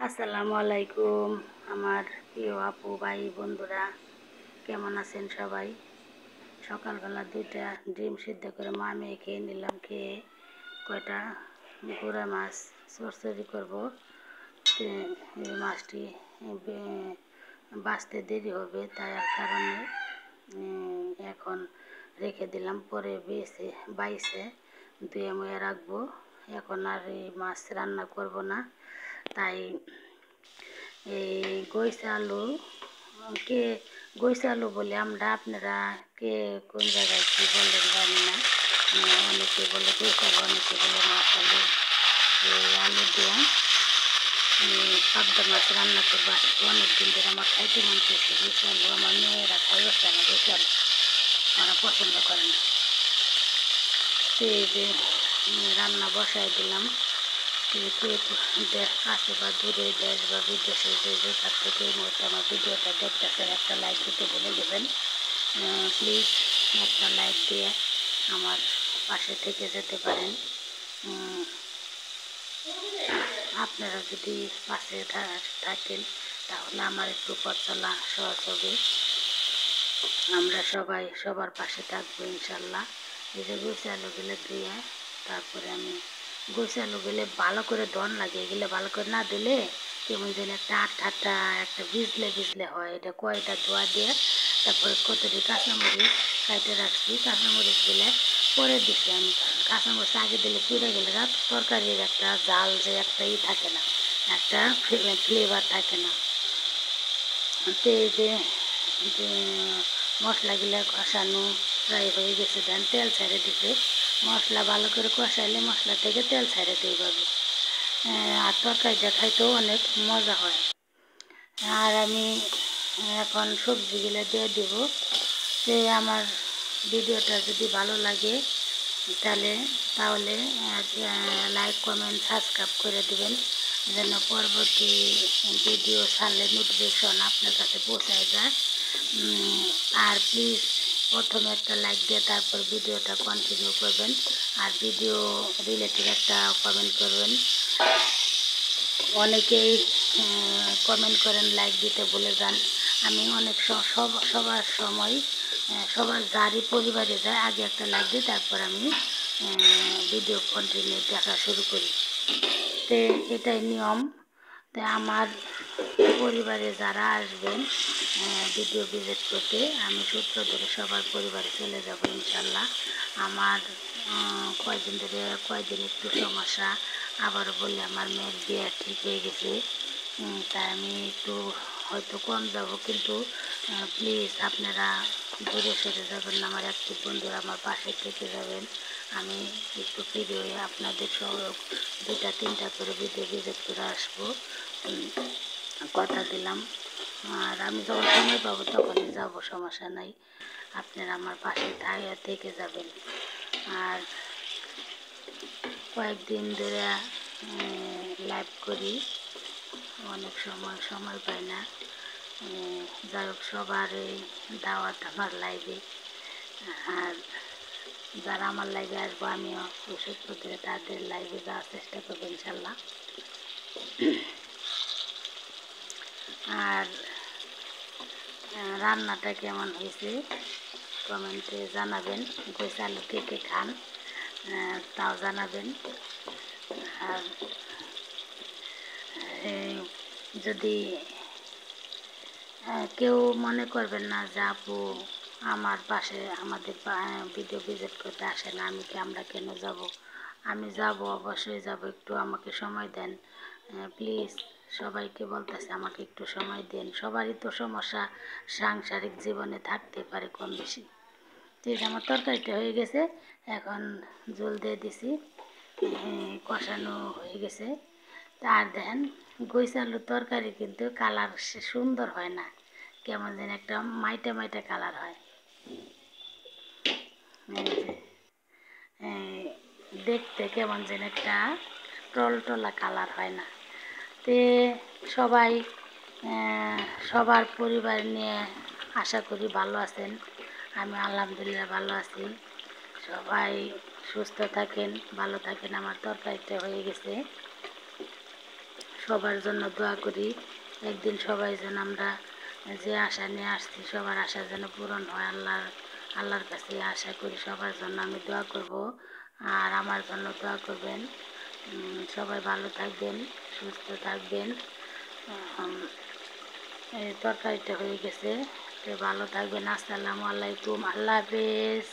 আসসালামু আলাইকুম আমার প্রিয় আপু ভাই বন্ধুরা, কেমন আছেন সবাই? সকালবেলা দুইটা ডিম সিদ্ধ করে মা মেয়ে খেয়ে নিলাম। খেয়ে কয়টা গুঁড়া মাছ চরচড়ি করবো। এই মাছটি বাঁচতে দেরি হবে, তাই আর কারণে এখন রেখে দিলাম। পরে বাইছে ধুয়ে মুয়ে রাখবো। এখন আর এই মাছ রান্না করব না। তাই এই কে গৈছে আলু বলে আমরা, আপনারা কে কোন জায়গায় কী বলেন জানি না। অনেকে বলে গৈছে আলু, অনেকে বলে মাছ আলু। এই আলু দিয়ে পাবদা মাছ রান্না করবো আজকে। অনেকদিন ধরে আমার খাইতে মন চেয়েছে গৈছে আলু। আমার মেয়েরা খাইছে না গৈছে আলু, ওরা পছন্দ করে না। তো এই যে রান্না বসাই দিলাম। কাছে বা দূরে, দেশ বা বিদেশে যে যেখান থেকে এই মুহূর্তে আমার ভিডিওটা দেখতেছেন, একটা লাইক দিতে ভুলে যাবেন। প্লিজ একটা লাইক দিয়ে আমার পাশে থেকে যেতে পারেন। আপনারা যদি পাশে থাকেন তাহলে আমার একটু পথ চলা সহজ হবে। আমরা সবাই সবার পাশে থাকবো ইনশাল্লাহ। এই যে গুছি আলুগুলো দিয়ে তারপরে আমি গুছি আলুগুলো ভালো করে দন লাগে। এগুলো ভালো করে না দিলে কেমন যেন একটা আঠা একটা ভিজলে হয়। এটা কয়টা ধোয়া দিয়ে তারপরে কতটি কাঁচামরিচ কাইটে রাখছি। কাঁচামরিচ দিলে পরে দিচ্ছি আমি, কারণ কাঁচামরিচ আগে দিলে পুড়ে গেলে তরকারির একটা জাল যে একটা থাকে না, একটা ফ্লেভার থাকে না। তো এই যে মশলাগুলো কষানো প্রায় হয়ে গেছে, দেন তেল ছেড়ে দিতে। মশলা ভালো করে কষাইলে মশলা থেকে তেল ছেড়ে দিয়ে পাবে। আর তরকারিটা খাইতেও অনেক মজা হয়। আর আমি এখন সবজিগুলো দিয়ে দেব। তো আমার ভিডিওটা যদি ভালো লাগে তাহলে লাইক কমেন্ট সাবস্ক্রাইব করে দেবেন, যেন পরবর্তী ভিডিও ছাড়লে নোটিফিকেশন আপনার কাছে পৌঁছায় যায়। আর প্লিজ প্রথমে একটা লাইক দিয়ে তারপর ভিডিওটা কন্টিনিউ করবেন। আর ভিডিও রিলেটেড একটা কমেন্ট করবেন। অনেকেই কমেন্ট করেন, লাইক দিতে ভুলে যান। আমি অনেক সবার সময় সবার যারই পরিবারে যায় আগে একটা লাইক দিই, তারপর আমি ভিডিও কন্টিনিউ দেখা শুরু করি। তো এটাই নিয়ম। তো আমার পরিবারে যারা আসবেন ভিডিও ভিজিট করতে, আমি সূত্র ধরে সবার পরিবারে চলে যাব ইনশাল্লাহ। আমার কয়দিন একটু সমস্যা, আবার বলে আমার মেয়ের বিয়ে ঠিক হয়ে গেছে। তাই আমি একটু হয়তো কম যাব, কিন্তু প্লিজ আপনারা দূরে সরে যাবেন না। আমার একটি বন্ধুরা আমার পাশে থেকে যাবেন। আমি একটু ফ্রি হয়ে আপনাদের সহ 2-3টা করে ভিডিও ভিজিট করে আসবো, কথা দিলাম। আর আমি যখন সময় পাবো তখনই যাব, সমস্যা নাই। আপনারা আমার পাশে থেকে যাবেন। আর কয়েকদিন ধরে লাইভ করি, অনেক সময় পাই না। যাই হোক, সবার এই দাওয়াত আমার লাইভে। আর যারা আমার লাইভে আসবো আমিও ওষুধ ধরে তাদের লাইভে যাওয়ার চেষ্টা করবো ইনশাল্লাহ। আর রান্নাটা কেমন হয়েছে কমেন্টে জানাবেন। গৈছে আলু কে কে খান তাও জানাবেন। আর যদি কেউ মনে করবেন না যে আপু আমার পাশে আমাদের ভিডিও ভিজিট করতে আসে না, আমরা কেন যাব? আমি যাব, অবশ্যই যাব, একটু আমাকে সময় দেন প্লিজ। সবাইকে বলতেছে আমাকে একটু সময় দেন। সবারই তো সমস্যা সাংসারিক জীবনে থাকতে পারে কম বেশি। ঠিক, আমার তরকারিটা হয়ে গেছে, এখন জল দিয়ে দিছি, কষানো হয়ে গেছে। আর দেখেন গৈছে আলুর তরকারি কিন্তু কালার সুন্দর হয় না, কেমন যেন একটা মাইটা কালার হয়। দেখতে কেমন যেন একটা টলটলা কালার হয় না। তে সবাই সবার পরিবার নিয়ে আশা করি ভালো আছেন। আমি আলহামদুলিল্লাহ ভালো আছি। সবাই সুস্থ থাকেন, ভালো থাকেন। আমার তরকারিটা হয়ে গেছে, সবার জন্য দোয়া করি, একদিন সবাই যেন আমরা যে আশা নিয়ে আসছি সবার আশা যেন পূরণ হয়। আল্লাহর কাছে আশা করি, সবার জন্য আমি দোয়া করব, আর আমার জন্য দোয়া করবেন। সবাই ভালো থাকবেন, সুস্থ থাকবেন। এই তরকারিটা হয়ে গেছে, তো ভালো থাকবেন। আসসালামু আলাইকুম, আল্লাহ হাফেজ।